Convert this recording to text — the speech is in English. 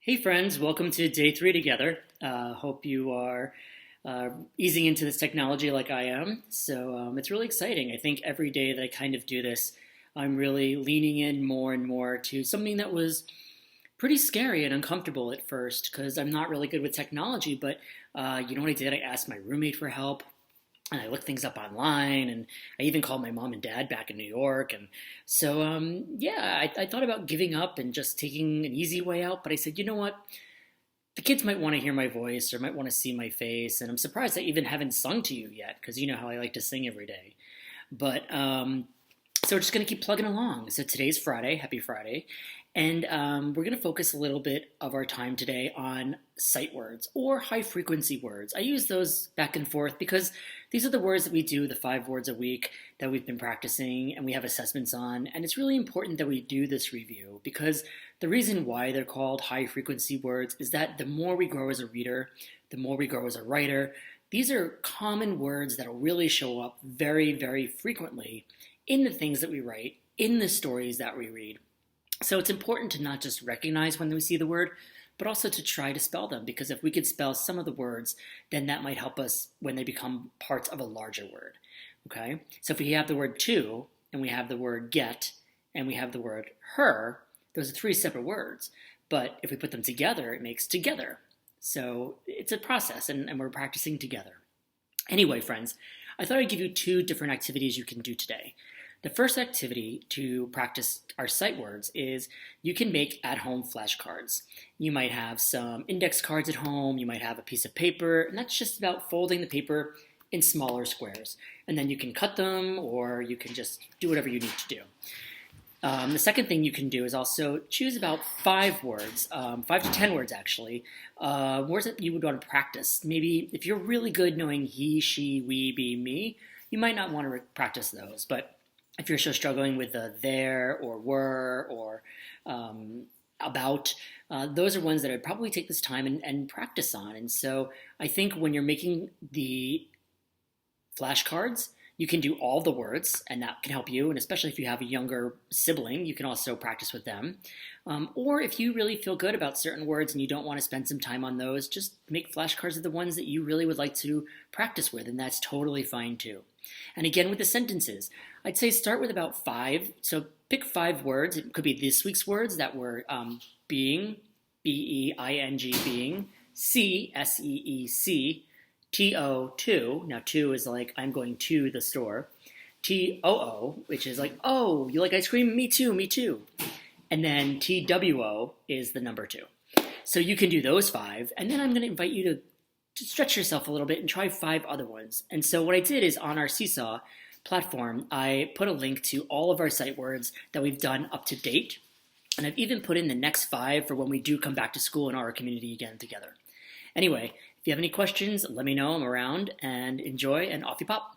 Hey friends, welcome to day three together. Hope you are easing into this technology like I am. It's really exciting. I think every day that I kind of do this, I'm really leaning in more and more to something that was pretty scary and uncomfortable at first because I'm not really good with technology. But you know what I did? I asked my roommate for help and I looked things up online, and I even called my mom and dad back in New York. I thought about giving up and just taking an easy way out, but I said, you know what? The kids might want to hear my voice or might want to see my face, and I'm surprised I even haven't sung to you yet because you know how I like to sing every day. But we're just going to keep plugging along. So today's Friday. Happy Friday. And we're going to focus a little bit of our time today on sight words or high frequency words. I use those back and forth because these are the words that we do, the 5 words a week that we've been practicing and we have assessments on. And it's really important that we do this review because the reason why they're called high frequency words is that the more we grow as a reader, the more we grow as a writer, these are common words that will really show up very, very frequently in the things that we write, in the stories that we read. So it's important to not just recognize when we see the word, but also to try to spell them, because if we could spell some of the words, then that might help us when they become parts of a larger word. Okay? So if we have the word to, and we have the word get, and we have the word her, those are 3 separate words. But if we put them together, it makes together. So it's a process, and we're practicing together. Anyway, friends, I thought I'd give you 2 different activities you can do today. The first activity to practice our sight words is you can make at-home flashcards. You might have some index cards at home, you might have a piece of paper, and that's just about folding the paper in smaller squares. And then you can cut them or you can just do whatever you need to do. The second thing you can do is also choose about 5 words, 5 to 10 words actually, words that you would want to practice. Maybe if you're really good knowing he, she, we, be, me, you might not want to practice those. But if you're still struggling with the there or were or about, those are ones that I'd probably take this time and practice on. And so I think when you're making the flashcards, you can do all the words, and that can help you. And especially if you have a younger sibling, you can also practice with them. Or if you really feel good about certain words and you don't want to spend some time on those, just make flashcards of the ones that you really would like to practice with, and that's totally fine too. And again, with the sentences, I'd say start with about 5. So pick 5 words. It could be this week's words that were being, B-E-I-N-G, being, see, S-E-E-C, T-O, to. Now, to is like, I'm going to the store. T-O-O, which is like, oh, you like ice cream? Me too, me too. And then T-W-O is the number 2. So you can do those 5. And then I'm going to invite you to stretch yourself a little bit and try 5 other ones. And so what I did is on our Seesaw platform, I put a link to all of our sight words that we've done up to date. And I've even put in the next 5 for when we do come back to school in our community again together. Anyway, if you have any questions, let me know. I'm around, and enjoy, and off you pop.